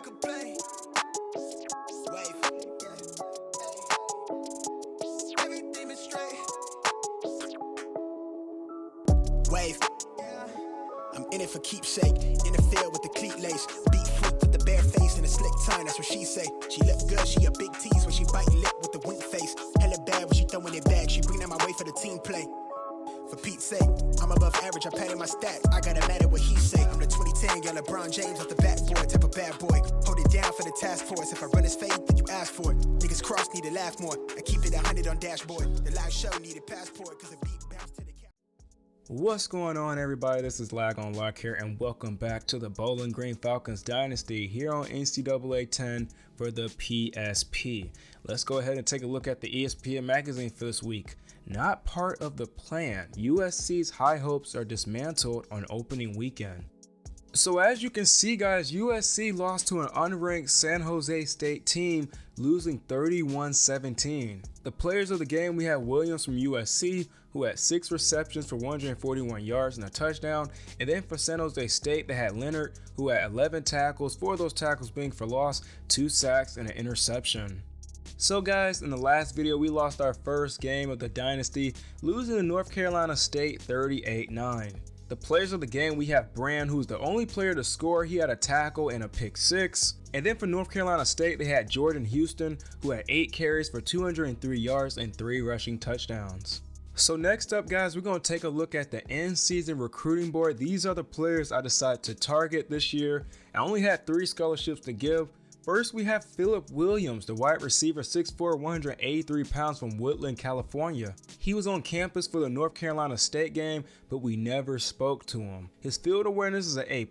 complain. Wave, everything is straight. Wave, I'm in it for keepsake. In the field with the cleat lace. Beat freak with the bare face and a slick tongue, that's what she say. She look good, she a big tease when she bite lip with the wink face. Hella bad when she throwing it back, she bring that my way for the team play. For Pete's sake, I'm above average, I padded my stats. I gotta matter what he say. I'm the 2010 young LeBron James off the backboard, type of bad boy. Hold it down for the task force. If I run his fade, then you ask for it. Niggas cross need to laugh more. I keep it 100 on dashboard. The live show needed passport, cause the beat bounced to the cap. What's going on, everybody? This is Lag on Lock here, and welcome back to the Bowling Green Falcons Dynasty here on NCAA 10 for the PSP. Let's go ahead and take a look at the ESPN magazine for this week. Not part of the plan, USC's high hopes are dismantled on opening weekend. So as you can see, guys, USC lost to an unranked San Jose State team, losing 31-17. The players of the game, we had Williams from USC, who had 6 receptions for 141 yards and a touchdown. And then for San Jose State, they had Leonard, who had 11 tackles, 4 of those tackles being for loss, 2 sacks, and an interception. So guys, in the last video, we lost our first game of the Dynasty, losing to North Carolina State 38-9. The players of the game, we have Brand, who's the only player to score. He had a tackle and a pick 6. And then for North Carolina State, they had Jordan Houston, who had 8 carries for 203 yards and 3 rushing touchdowns. So next up, guys, we're going to take a look at the in-season recruiting board. These are the players I decided to target this year. I only had 3 scholarships to give. First, we have Philip Williams, the wide receiver, 6'4", 183 pounds from Woodland, California. He was on campus for the North Carolina State game, but we never spoke to him. His field awareness is an A+,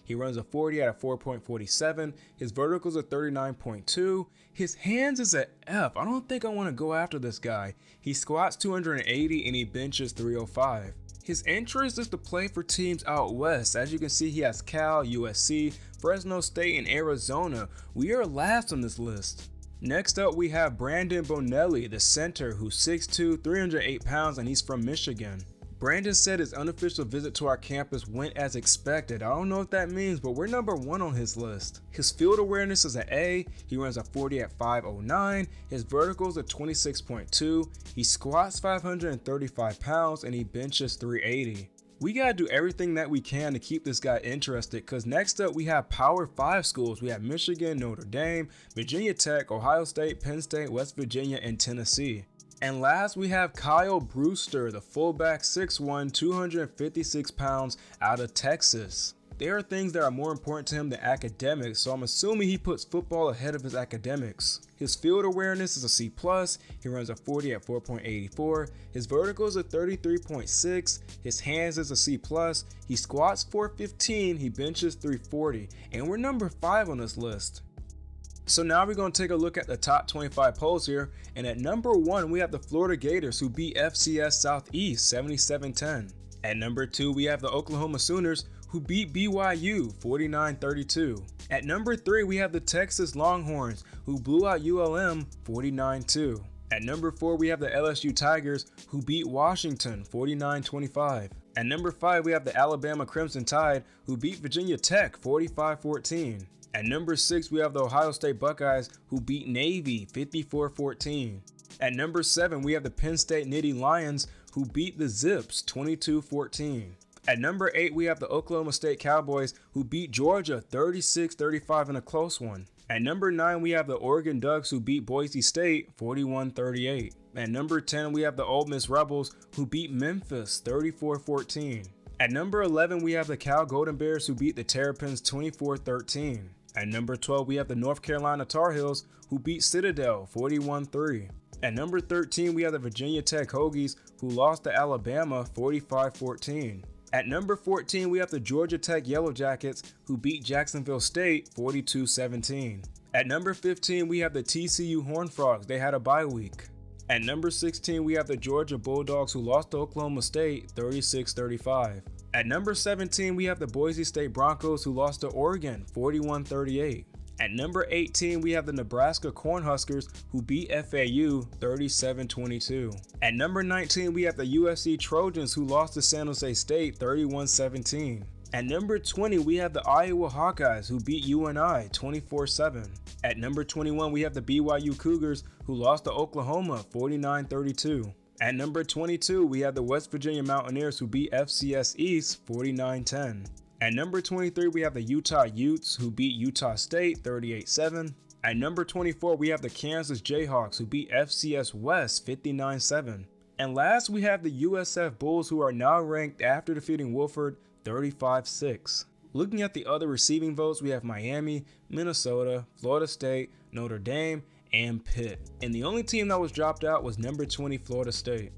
he runs a 40 at a 4.47, his verticals are 39.2, his hands is an F. I don't think I want to go after this guy. He squats 280 and he benches 305. His interest is to play for teams out west. As you can see, he has Cal, USC, Fresno State, and Arizona. We are last on this list. Next up, we have Brandon Bonelli, the center, who's 6'2", 308 pounds, and he's from Michigan. Brandon said his unofficial visit to our campus went as expected. I don't know what that means, but we're number 1 on his list. His field awareness is an A, he runs a 40 at 509, his verticals are 26.2, he squats 535 pounds, and he benches 380. We gotta do everything that we can to keep this guy interested, because next up we have Power 5 schools. We have Michigan, Notre Dame, Virginia Tech, Ohio State, Penn State, West Virginia, and Tennessee. And last, we have Kyle Brewster, the fullback, 6'1", 256 pounds, out of Texas. There are things that are more important to him than academics, so I'm assuming he puts football ahead of his academics. His field awareness is a C+, he runs a 40 at 4.84, his verticals are 33.6, his hands is a C+, he squats 415, he benches 340, and we're number 5 on this list. So now we're going to take a look at the top 25 polls here, and at number 1 we have the Florida Gators, who beat FCS Southeast 77-10. At number 2 we have the Oklahoma Sooners, who beat BYU 49-32. At number 3 we have the Texas Longhorns, who blew out ULM 49-2. At number 4 we have the LSU Tigers, who beat Washington 49-25. At number 5 we have the Alabama Crimson Tide, who beat Virginia Tech 45-14. At number 6 we have the Ohio State Buckeyes, who beat Navy 54-14. At number 7 we have the Penn State Nittany Lions, who beat the Zips 22-14. At number 8 we have the Oklahoma State Cowboys, who beat Georgia 36-35 in a close one. At number 9 we have the Oregon Ducks, who beat Boise State 41-38. At number 10 we have the Ole Miss Rebels, who beat Memphis 34-14. At number 11 we have the Cal Golden Bears, who beat the Terrapins 24-13. At number 12 we have the North Carolina Tar Heels, who beat Citadel 41-3. At number 13 we have the Virginia Tech Hokies, who lost to Alabama 45-14. At number 14 we have the Georgia Tech Yellow Jackets, who beat Jacksonville State 42-17. At number 15 we have the TCU Horned Frogs, they had a bye week. At number 16 we have the Georgia Bulldogs, who lost to Oklahoma State 36-35. At number 17 we have the Boise State Broncos, who lost to Oregon 41-38. At number 18 we have the Nebraska Cornhuskers, who beat FAU 37-22. At number 19 we have the USC Trojans, who lost to San Jose State 31-17. At number 20, we have the Iowa Hawkeyes, who beat UNI 24-7. At number 21, we have the BYU Cougars, who lost to Oklahoma 49-32. At number 22, we have the West Virginia Mountaineers, who beat FCS East 49-10. At number 23, we have the Utah Utes, who beat Utah State 38-7. At number 24, we have the Kansas Jayhawks, who beat FCS West 59-7. And last, we have the USF Bulls, who are now ranked after defeating Wofford 35-6. Looking at the other receiving votes, we have Miami, Minnesota, Florida State, Notre Dame, and Pitt. And the only team that was dropped out was number 20 Florida State.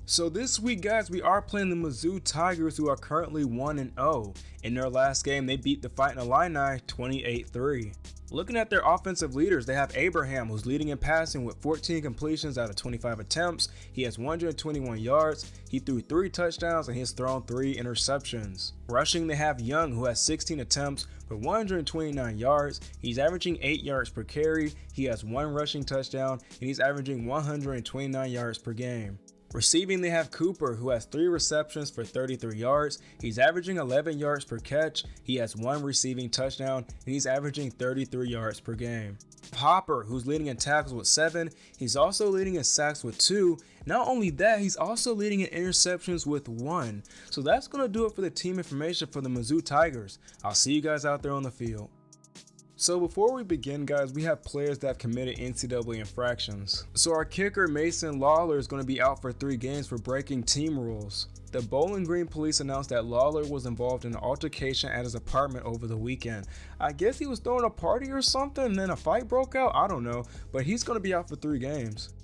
So this week, guys, we are playing the Mizzou Tigers, who are currently 1-0. In their last game, they beat the Fighting Illini 28-3. Looking at their offensive leaders, they have Abraham, who's leading in passing with 14 completions out of 25 attempts. He has 121 yards. He threw 3 touchdowns and he has thrown 3 interceptions. Rushing, they have Young, who has 16 attempts for 129 yards. He's averaging 8 yards per carry. He has 1 rushing touchdown and he's averaging 129 yards per game. Receiving, they have Cooper, who has 3 receptions for 33 yards. He's averaging 11 yards per catch. He has 1 receiving touchdown, and he's averaging 33 yards per game. Hopper, who's leading in tackles with 7. He's also leading in sacks with 2. Not only that, he's also leading in interceptions with 1. So that's going to do it for the team information for the Mizzou Tigers. I'll see you guys out there on the field. So before we begin, guys, we have players that have committed NCAA infractions. So our kicker, Mason Lawler, is going to be out for 3 games for breaking team rules. The Bowling Green police announced that Lawler was involved in an altercation at his apartment over the weekend. I guess he was throwing a party or something and then a fight broke out, I don't know, but he's going to be out for 3 games.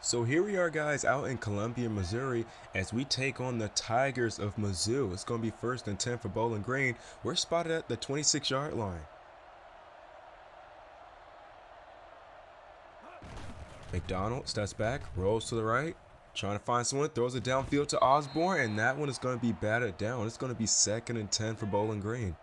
So here we are, guys, out in Columbia, Missouri, as we take on the Tigers of Mizzou. It's going to be 1st and 10 for Bowling Green. We're spotted at the 26-yard line. McDonald steps back, rolls to the right, trying to find someone, throws it downfield to Osborne, and that one is going to be batted down. It's going to be 2nd and 10 for Bowling Green.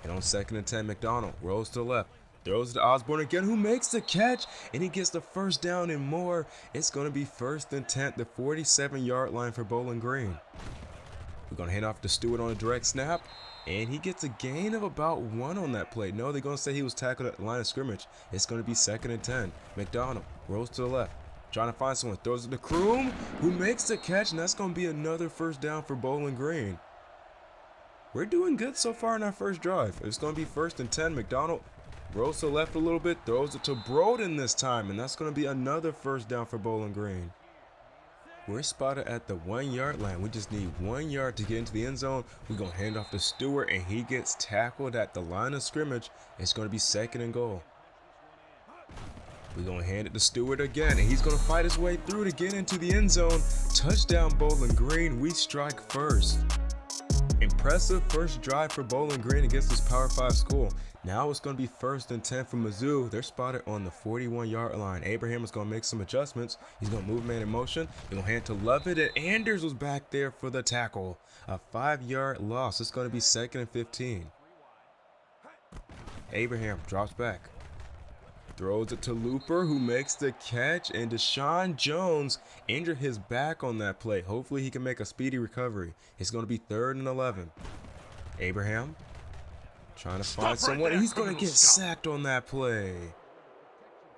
And on 2nd and 10, McDonald rolls to the left. Throws it to Osborne again, who makes the catch, and he gets the 1st down and more. It's going to be 1st and 10, the 47-yard line for Bowling Green. We're going to hand off to Stewart on a direct snap, and he gets a gain of about 1 on that play. No, they're going to say he was tackled at the line of scrimmage. It's going to be 2nd and 10. McDonald rolls to the left, trying to find someone, throws it to Kroom, who makes the catch, and that's going to be another 1st down for Bowling Green. We're doing good so far in our first drive. It's going to be 1st and 10. McDonald rolls to the left a little bit, throws it to Broden this time, and that's going to be another 1st down for Bowling Green. We're spotted at the 1-yard line. We just need 1 yard to get into the end zone. We're going to hand off to Stewart, and he gets tackled at the line of scrimmage. It's going to be 2nd and goal. We're going to hand it to Stewart again, and he's going to fight his way through to get into the end zone. Touchdown, Bowling Green. We strike first. Impressive first drive for Bowling Green against this Power 5 school. Now it's going to be 1st and 10 for Mizzou. They're spotted on the 41-yard line. Abraham is going to make some adjustments. He's going to move man in motion. He's going to hand to Lovett, and Anders was back there for the tackle. A 5-yard loss. It's going to be 2nd and 15. Abraham drops back. Throws it to Looper, who makes the catch, and Deshaun Jones injured his back on that play. Hopefully he can make a speedy recovery. It's going to be 3rd and 11. Abraham trying to find someone. He's going to get sacked on that play.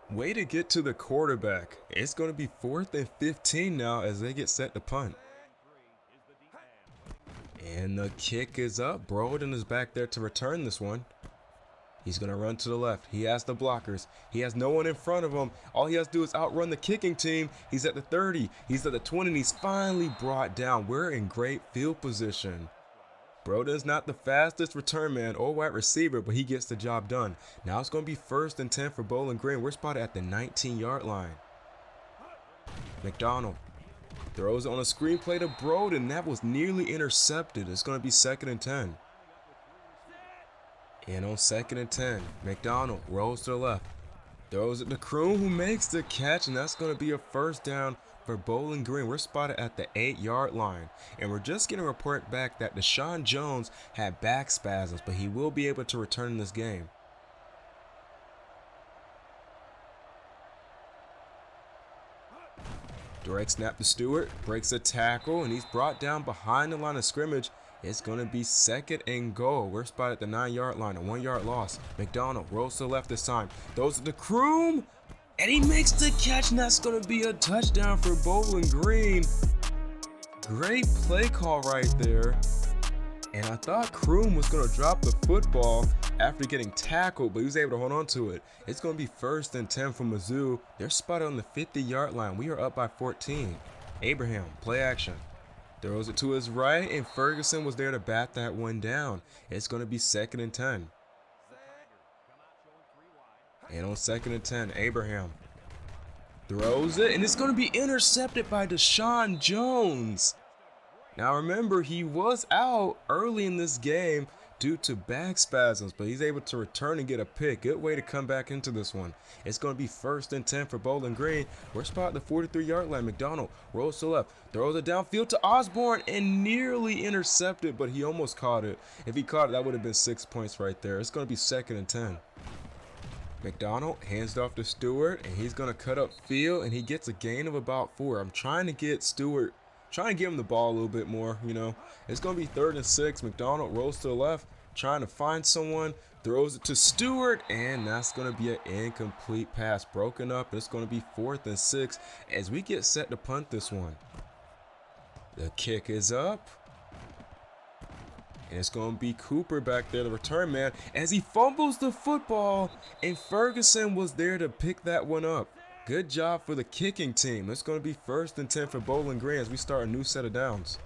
Way to get to the quarterback. It's going to be 4th and 15 now as they get set to punt. And the kick is up. Broden is back there to return this one. He's going to run to the left. He has the blockers. He has no one in front of him. All he has to do is outrun the kicking team. He's at the 30. He's at the 20, and he's finally brought down. We're in great field position. Broden's not the fastest return man or wide receiver, but he gets the job done. Now it's going to be 1st and 10 for Bowling Green. We're spotted at the 19-yard line. McDonald throws it on a screen play to Broden. That was nearly intercepted. It's going to be 2nd and 10. And on 2nd and 10, McDonald rolls to the left. Throws it to Kroon, who makes the catch, and that's going to be a 1st down for Bowling Green. We're spotted at the 8-yard line. And we're just getting a report back that Deshaun Jones had back spasms, but he will be able to return in this game. Direct snap to Stewart, breaks a tackle, and he's brought down behind the line of scrimmage. It's going to be 2nd and goal. We're spotted at the 9-yard line, a 1-yard loss. McDonald rolls to the left this time. Throws it to Kroon, and he makes the catch, and that's going to be a touchdown for Bowling Green. Great play call right there. And I thought Kroon was going to drop the football after getting tackled, but he was able to hold on to it. It's going to be 1st and 10 for Mizzou. They're spotted on the 50-yard line. We are up by 14. Abraham, play action. Throws it to his right, and Ferguson was there to bat that one down. It's going to be 2nd and 10. And on 2nd and 10, Abraham throws it, and it's going to be intercepted by Deshaun Jones. Now remember, he was out early in this game due to back spasms, but he's able to return and get a pick. Good way to come back into this one. It's going to be 1st and 10 for Bowling Green. We're spotted at the 43-yard line. McDonald rolls to the left, throws it downfield to Osborne, and nearly intercepted, but he almost caught it. If he caught it, that would have been 6 points right there. It's going to be 2nd and 10. McDonald hands it off to Stewart, and he's going to cut up field, and he gets a gain of about 4. I'm trying to get Stewart, trying to give him the ball a little bit more, you know. It's going to be 3rd and 6. McDonald rolls to the left, trying to find someone, throws it to Stewart, and that's going to be an incomplete pass. Broken up, and it's going to be 4th and 6 as we get set to punt this one. The kick is up. And it's going to be Cooper back there, the return man, as he fumbles the football, and Ferguson was there to pick that one up. Good job for the kicking team. It's going to be 1st and 10 for Bowling Green as we start a new set of downs.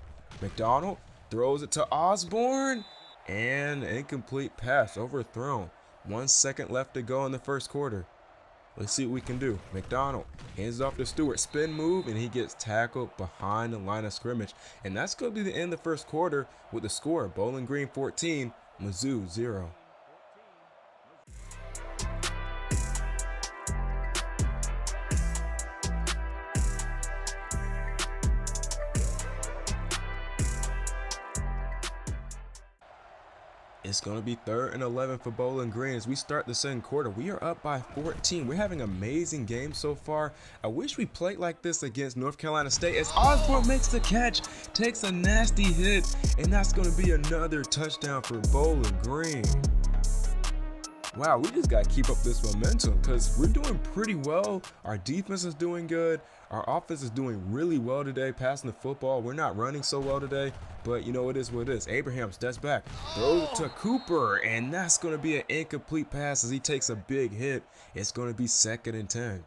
McDonald throws it to Osborne, and an incomplete pass, overthrown. 1 second left to go in the 1st quarter. Let's see what we can do. McDonald hands it off to Stewart, spin move, and he gets tackled behind the line of scrimmage. And that's going to be the end of the 1st quarter with the score: Bowling Green 14, Mizzou 0. It's going to be 3rd and 11 for Bowling Green as we start the 2nd quarter. We are up by 14. We're having an amazing game so far. I wish we played like this against North Carolina State as Osborne makes the catch, takes a nasty hit, and that's going to be another touchdown for Bowling Green. Wow, we just got to keep up this momentum because we're doing pretty well. Our defense is doing good. Our offense is doing really well today, passing the football. We're not running so well today, but you know, it is what it is. Abraham steps back, throws it to Cooper, and that's going to be an incomplete pass as he takes a big hit. It's going to be 2nd and 10.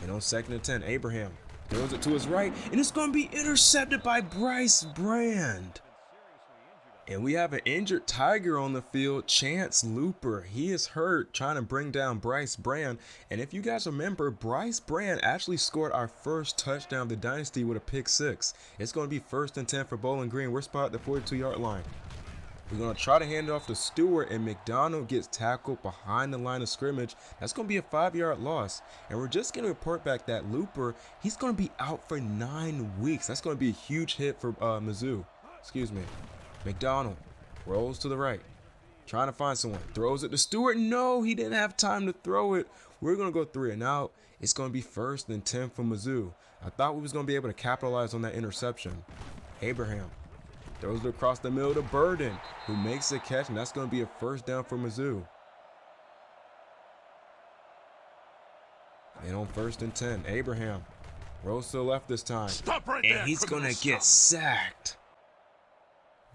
And on 2nd and 10, Abraham throws it to his right, and it's going to be intercepted by Bryce Brand. And we have an injured Tiger on the field, Chance Looper. He is hurt trying to bring down Bryce Brand. And if you guys remember, Bryce Brand actually scored our first touchdown of the Dynasty with a pick 6. It's going to be 1st and 10 for Bowling Green. We're spotted at the 42-yard line. We're going to try to hand it off to Stewart, and McDonald gets tackled behind the line of scrimmage. That's going to be a 5-yard loss. And we're just going to report back that Looper, he's going to be out for 9 weeks. That's going to be a huge hit for Mizzou. Excuse me. McDonald rolls to the right, trying to find someone, throws it to Stewart. No, he didn't have time to throw it. We're going to go 3 and out. It's going to be 1st and 10 for Mizzou. I thought we was going to be able to capitalize on that interception. Abraham throws it across the middle to Burden, who makes the catch, and that's going to be a 1st down for Mizzou. And on 1st and 10, Abraham rolls to the left this time, Stop right and there. he's going to get sacked.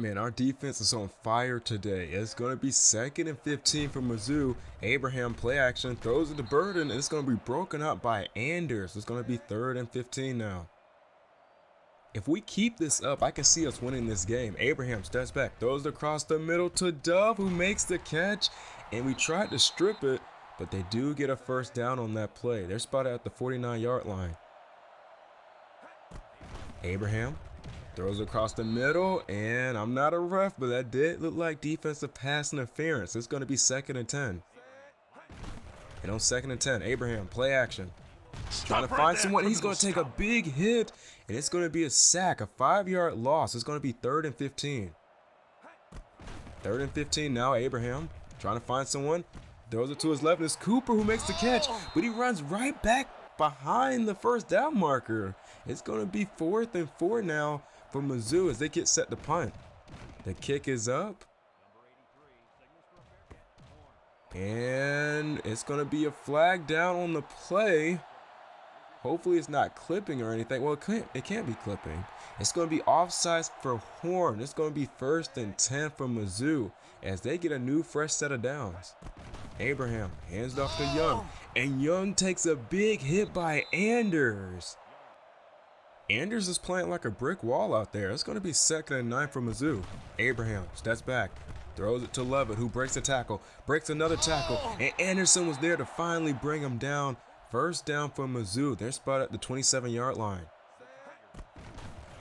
Man, our defense is on fire today. It's going to be 2nd and 15 for Mizzou. Abraham play action, throws it to Burden, and it's going to be broken up by Anders. It's going to be 3rd and 15 now. If we keep this up, I can see us winning this game. Abraham steps back, throws it across the middle to Dove, who makes the catch. And we tried to strip it, but they do get a first down on that play. They're spotted at the 49-yard line. Abraham throws across the middle, and I'm not a ref, but that did look like defensive pass interference. It's going to be 2nd and 10. And on 2nd and 10, Abraham, play action. Trying to find someone. He's going to take a big hit, and it's going to be a sack, a 5-yard loss. It's going to be 3rd and 15. 3rd and 15 now, Abraham trying to find someone. Throws it to his left, and it's Cooper who makes the catch, but he runs right back behind the first down marker. It's going to be 4th and 4 now for Mizzou as they get set to punt. The kick is up. And it's going to be a flag down on the play. Hopefully it's not clipping or anything. Well, it can't be clipping. It's going to be offside for Horn. It's going to be 1st and 10 for Mizzou as they get a new fresh set of downs. Abraham hands it off to Young. And Young takes a big hit by Anders. Anders is playing like a brick wall out there. It's going to be 2nd and 9 for Mizzou. Abraham steps back, throws it to Levitt, who breaks a tackle, breaks another tackle, and Anderson was there to finally bring him down. First down for Mizzou. They're spotted at the 27-yard line.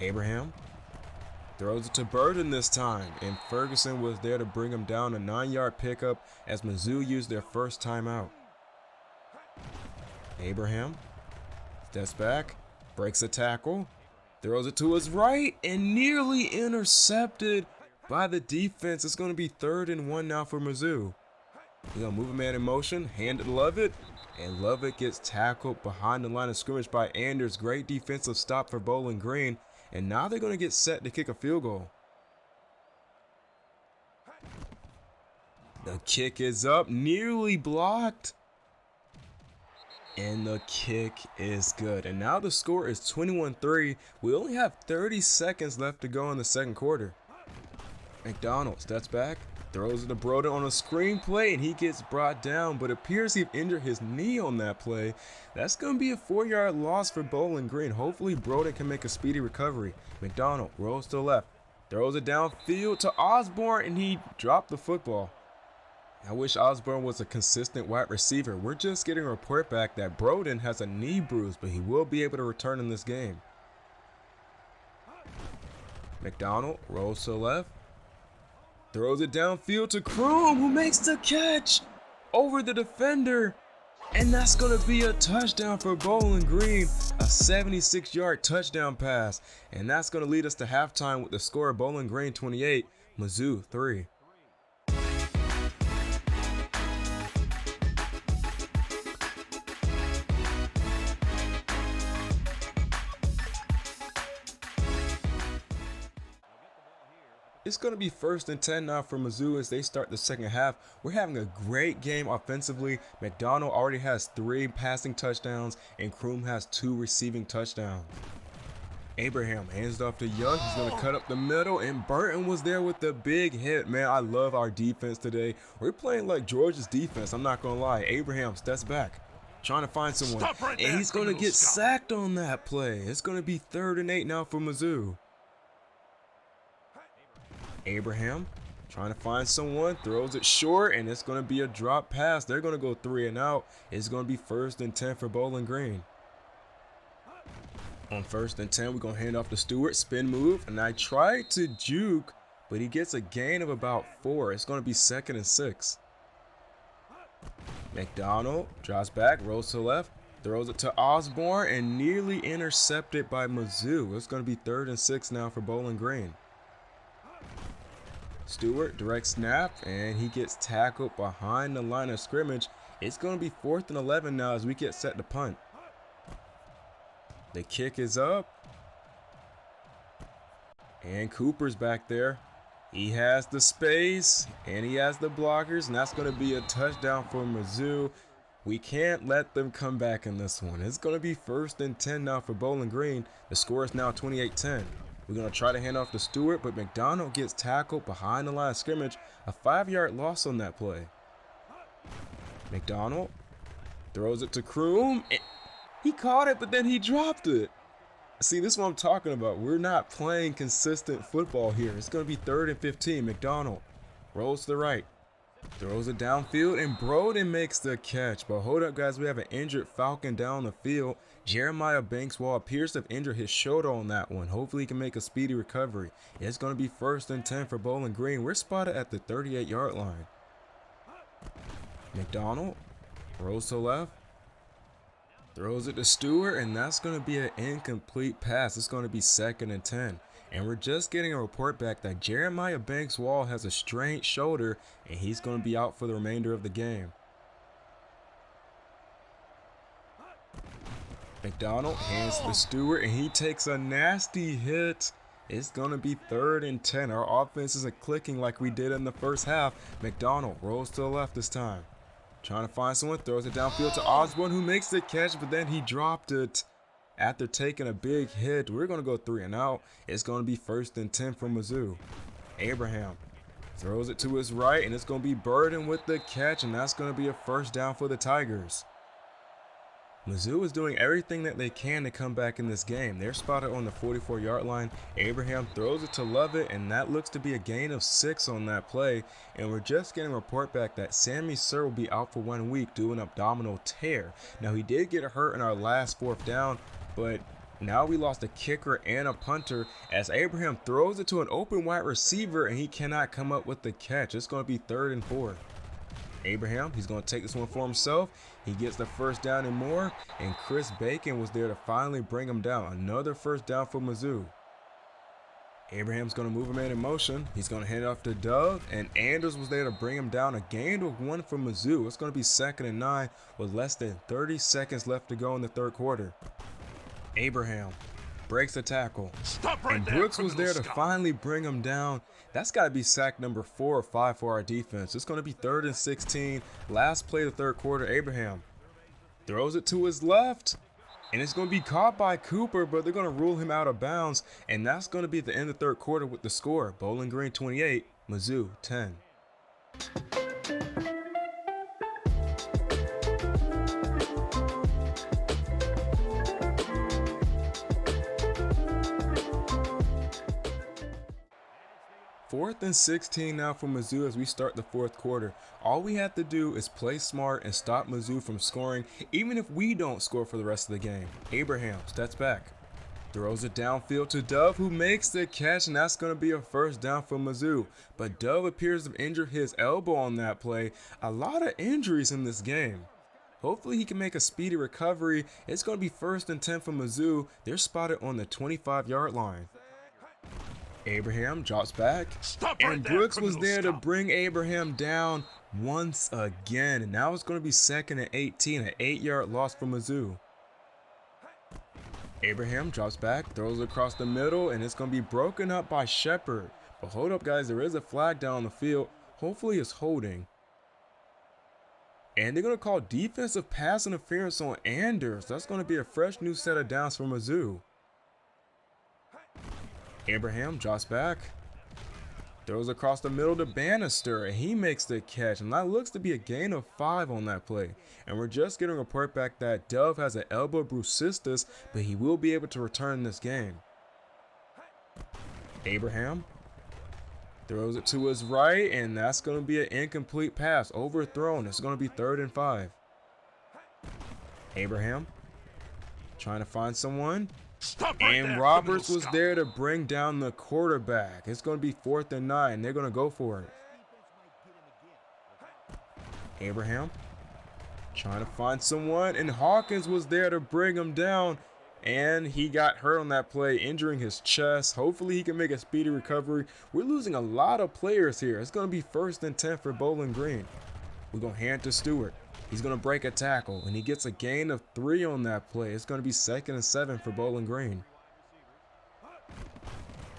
Abraham throws it to Burden this time, and Ferguson was there to bring him down. A 9-yard pickup as Mizzou used their first timeout. Abraham steps back, breaks a tackle, throws it to his right, and nearly intercepted by the defense. It's going to be 3rd and 1 now for Mizzou. He's going to move a man in motion, hand it to Levitt, and Levitt gets tackled behind the line of scrimmage by Anders. Great defensive stop for Bowling Green, and now they're going to get set to kick a field goal. The kick is up, nearly blocked. And the kick is good. And now the score is 21-3. We only have 30 seconds left to go in the second quarter. McDonald steps back, throws it to Broden on a screen play, and he gets brought down, but appears he injured his knee on that play. That's going to be a 4-yard loss for Bowling Green. Hopefully Broden can make a speedy recovery. McDonald rolls to the left, throws it downfield to Osborne, and he dropped the football. I wish Osborne was a consistent wide receiver. We're just getting a report back that Broden has a knee bruise, but he will be able to return in this game. McDonald rolls to the left, throws it downfield to Kroom, who makes the catch over the defender. And that's going to be a touchdown for Bowling Green, a 76-yard touchdown pass. And that's going to lead us to halftime with the score of Bowling Green 28, Mizzou 3. It's going to be 1st and 10 now for Mizzou as they start the second half. We're having a great game offensively. McDonald already has 3 passing touchdowns, and Kroom has 2 receiving touchdowns. Abraham hands it off to Young. He's going to cut up the middle, and Burton was there with the big hit. Man, I love our defense today. We're playing like Georgia's defense, I'm not going to lie. Abraham steps back, trying to find someone, and he's going to get sacked on that play. It's going to be 3rd and 8 now for Mizzou. Abraham trying to find someone, throws it short, and it's going to be a drop pass. They're going to go 3 and out. It's going to be 1st and 10 for Bowling Green. On 1st and 10, we're going to hand off to Stewart, spin move, and I tried to juke, but he gets a gain of about 4. It's going to be 2nd and 6. McDonald drops back, rolls to the left, throws it to Osborne, and nearly intercepted by Mizzou. It's going to be 3rd and 6 now for Bowling Green. Stewart, direct snap, and he gets tackled behind the line of scrimmage. It's going to be 4th and 11 now as we get set to punt. The kick is up. And Cooper's back there. He has the space, and he has the blockers, and that's going to be a touchdown for Mizzou. We can't let them come back in this one. It's going to be 1st and 10 now for Bowling Green. The score is now 28-10. We're going to try to hand off to Stewart, but McDonald gets tackled behind the line of scrimmage. A 5-yard loss on that play. McDonald throws it to Kroom. He caught it, but then he dropped it. See, this is what I'm talking about. We're not playing consistent football here. It's going to be 3rd and 15. McDonald rolls to the right, throws it downfield, and Broden makes the catch. But hold up, guys. We have an injured Falcon down the field. Jeremiah Bankswall appears to have injured his shoulder on that one. Hopefully, he can make a speedy recovery. It's going to be 1st and 10 for Bowling Green. We're spotted at the 38-yard line. McDonald rolls to the left, throws it to Stewart, and that's going to be an incomplete pass. It's going to be 2nd and 10. And we're just getting a report back that Jeremiah Bankswall has a strained shoulder, and he's going to be out for the remainder of the game. McDonald hands to Stewart, and he takes a nasty hit. It's going to be 3rd and 10. Our offense isn't clicking like we did in the first half. McDonald rolls to the left this time, trying to find someone, throws it downfield to Osborne, who makes the catch, but then he dropped it after taking a big hit. We're going to go 3 and out. It's going to be 1st and 10 for Mizzou. Abraham throws it to his right, and it's going to be Burden with the catch, and that's going to be a 1st down for the Tigers. Mizzou is doing everything that they can to come back in this game. They're spotted on the 44-yard line. Abraham throws it to Lovett, and that looks to be a gain of 6 on that play. And we're just getting a report back that Sammy Sir will be out for 1 week due to an abdominal tear. Now, he did get hurt in our last 4th down, but now we lost a kicker and a punter as Abraham throws it to an open wide receiver, and he cannot come up with the catch. It's going to be 3rd and 4. Abraham, he's going to take this one for himself. He gets the 1st down and more, and Chris Bacon was there to finally bring him down. Another 1st down for Mizzou. Abraham's going to move a man in motion. He's going to hand it off to Dove, and Anders was there to bring him down. A gain of 1 for Mizzou. It's going to be 2nd and 9 with less than 30 seconds left to go in the 3rd quarter. Abraham breaks the tackle, and Brooks was there to finally bring him down. That's got to be sack number 4 or 5 for our defense. It's going to be 3rd and 16. Last play of the 3rd quarter. Abraham throws it to his left, and it's going to be caught by Cooper, but they're going to rule him out of bounds, and that's going to be the end of the 3rd quarter with the score. Bowling Green 28, Mizzou 10. Fourth and 16 now for Mizzou as we start the 4th quarter. All we have to do is play smart and stop Mizzou from scoring, even if we don't score for the rest of the game. Abraham steps back, throws it downfield to Dove, who makes the catch, and that's going to be a 1st down for Mizzou. But Dove appears to have injured his elbow on that play. A lot of injuries in this game. Hopefully he can make a speedy recovery. It's going to be 1st and 10 for Mizzou. They're spotted on the 25-yard line. Abraham drops back, and Brooks was there to bring Abraham down once again. And now it's going to be 2nd and 18, an 8-yard loss for Mizzou. Abraham drops back, throws it across the middle, and it's going to be broken up by Shepard. But hold up, guys, there is a flag down the field. Hopefully it's holding. And they're going to call defensive pass interference on Anders. That's going to be a fresh new set of downs for Mizzou. Abraham drops back, throws across the middle to Bannister, and he makes the catch, and that looks to be a gain of 5 on that play. And we're just getting a report back that Dove has an elbow brucistus, but he will be able to return this game. Abraham throws it to his right, and that's going to be an incomplete pass, overthrown. It's going to be 3rd and 5. Abraham trying to find someone. And Roberts was there to bring down the quarterback. It's going to be 4th and 9. They're going to go for it. Abraham trying to find someone, and Hawkins was there to bring him down, and he got hurt on that play, injuring his chest. Hopefully he can make a speedy recovery. We're losing a lot of players here. It's going to be 1st and 10 for Bowling Green. We're going to hand to Stewart. He's going to break a tackle, and he gets a gain of 3 on that play. It's going to be 2nd and 7 for Bowling Green.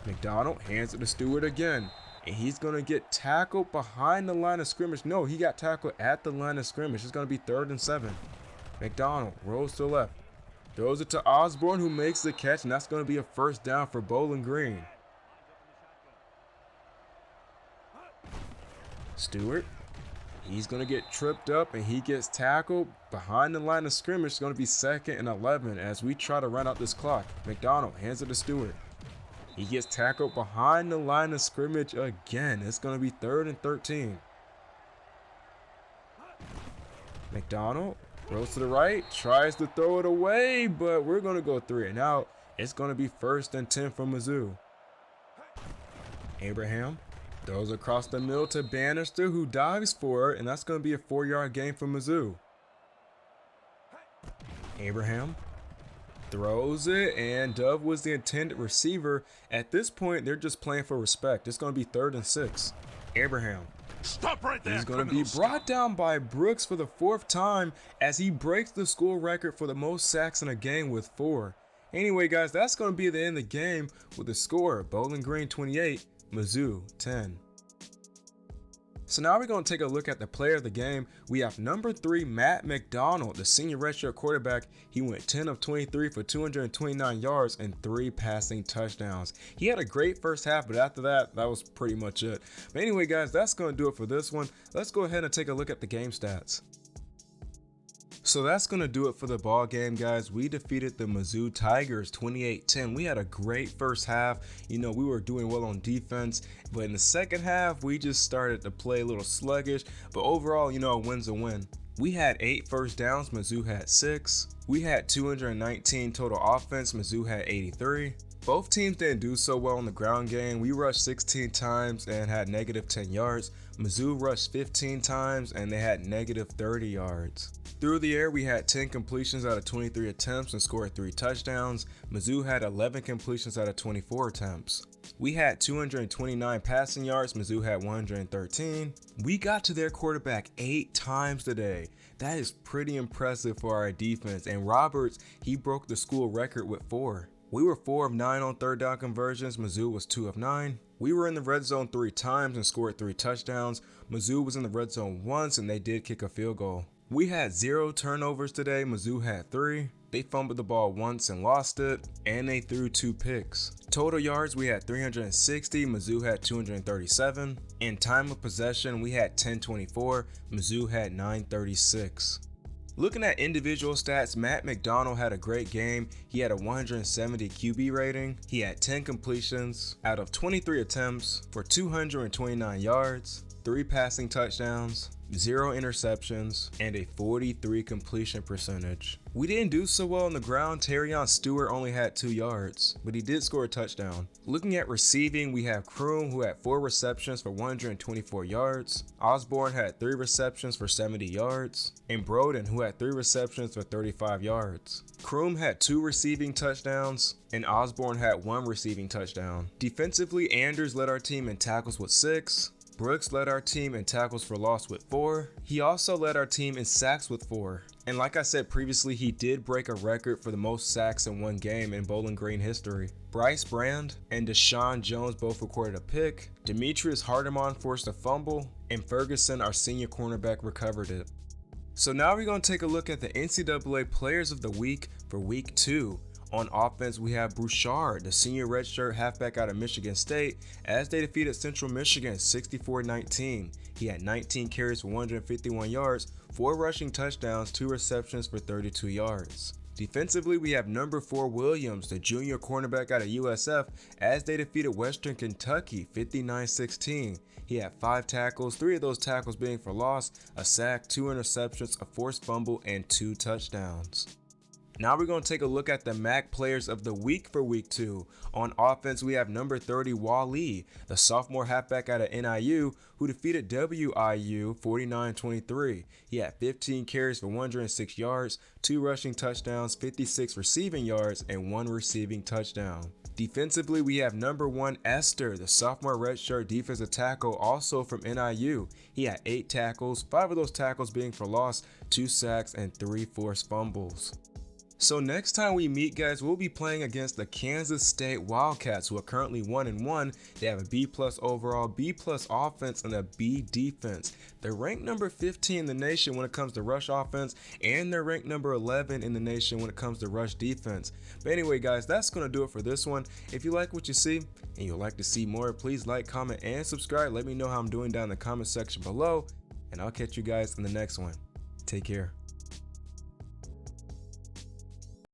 McDonald hands it to Stewart again, and he's going to get tackled behind the line of scrimmage. No, he got tackled at the line of scrimmage. It's going to be 3rd and 7. McDonald rolls to the left, Throws it to Osborne, who makes the catch, and that's going to be a first down for Bowling Green. Stewart, he's going to get tripped up, and he gets tackled behind the line of scrimmage. It's going to be 2nd and 11 as we try to run out this clock. McDonald hands it to Stewart. He gets tackled behind the line of scrimmage again. It's going to be 3rd and 13. McDonald throws to the right, tries to throw it away, but we're going to go 3 and out. It's going to be 1st and 10 for Mizzou. Abraham throws across the middle to Bannister, who dives for it, and that's going to be a 4-yard gain for Mizzou. Abraham throws it, and Dove was the intended receiver. At this point, they're just playing for respect. It's going to be 3rd and 6. Abraham. Stop right there. He's going to be brought down by Brooks for the 4th time as he breaks the school record for the most sacks in a game with 4. Anyway, guys, that's going to be the end of the game with the score: Bowling Green 28, Mizzou 10. So now we're going to take a look at the player of the game. We have number 3, Matt McDonald, the senior redshirt quarterback. He went 10 of 23 for 229 yards and 3 passing touchdowns. He had a great first half, but after that, that was pretty much it. But anyway, guys, that's going to do it for this one. Let's go ahead and take a look at the game stats. So that's going to do it for the ball game, guys. We defeated the Mizzou Tigers 28-10. We had a great first half. You know, we were doing well on defense, but in the second half, we just started to play a little sluggish. But overall, you know, a win's a win. We had 8 first downs. Mizzou had 6. We had 219 total offense. Mizzou had 83. Both teams didn't do so well in the ground game. We rushed 16 times and had negative 10 yards. Mizzou rushed 15 times and they had negative 30 yards. Through the air, we had 10 completions out of 23 attempts and scored 3 touchdowns. Mizzou had 11 completions out of 24 attempts. We had 229 passing yards. Mizzou had 113. We got to their quarterback 8 times today. That is pretty impressive for our defense. And Roberts, he broke the school record with 4. We were 4 of 9 on 3rd down conversions. Mizzou was 2 of 9. We were in the red zone 3 times and scored 3 touchdowns. Mizzou was in the red zone once and they did kick a field goal. We had 0 turnovers today. Mizzou had 3. They fumbled the ball once and lost it, and they threw 2 picks. Total yards, we had 360. Mizzou had 237. In time of possession, we had 1024. Mizzou had 936. Looking at individual stats, Matt McDonald had a great game. He had a 170 QB rating. He had 10 completions out of 23 attempts for 229 yards, 3 passing touchdowns, 0 interceptions, and a 43 completion percentage. We didn't do so well on the ground. Terrion Stewart only had 2 yards, but he did score a touchdown. Looking at receiving, we have Kroom, who had 4 receptions for 124 yards. Osborne had 3 receptions for 70 yards. And Broden, who had 3 receptions for 35 yards. Kroom had 2 receiving touchdowns, and Osborne had 1 receiving touchdown. Defensively, Anders led our team in tackles with 6. Brooks led our team in tackles for loss with 4. He also led our team in sacks with 4. And like I said previously, he did break a record for the most sacks in one game in Bowling Green history. Bryce Brand and Deshaun Jones both recorded a pick. Demetrius Hardeman forced a fumble, and Ferguson, our senior cornerback, recovered it. So now we're going to take a look at the NCAA Players of the Week for Week 2. On offense, we have Bouchard, the senior redshirt halfback out of Michigan State, as they defeated Central Michigan 64-19. He had 19 carries for 151 yards, 4 rushing touchdowns, 2 receptions for 32 yards. Defensively, we have number 4 Williams, the junior cornerback out of USF, as they defeated Western Kentucky 59-16. He had 5 tackles, 3 of those tackles being for loss, a sack, 2 interceptions, a forced fumble, and 2 touchdowns. Now we're going to take a look at the MAC Players of the Week for Week 2. On offense, we have number 30 Wally, the sophomore halfback out of NIU, who defeated WIU 49-23. He had 15 carries for 106 yards, 2 rushing touchdowns, 56 receiving yards, and 1 receiving touchdown. Defensively, we have number 1 Esther, the sophomore redshirt defensive tackle, also from NIU. He had 8 tackles, 5 of those tackles being for loss, 2 sacks, and 3 forced fumbles. So next time we meet, guys, we'll be playing against the Kansas State Wildcats, who are currently 1-1. They have a B+ overall, B+ offense, and a B defense. They're ranked number 15 in the nation when it comes to rush offense, and they're ranked number 11 in the nation when it comes to rush defense. But anyway, guys, that's going to do it for this one. If you like what you see and you'd like to see more, please like, comment, and subscribe. Let me know how I'm doing down in the comment section below, and I'll catch you guys in the next one. Take care.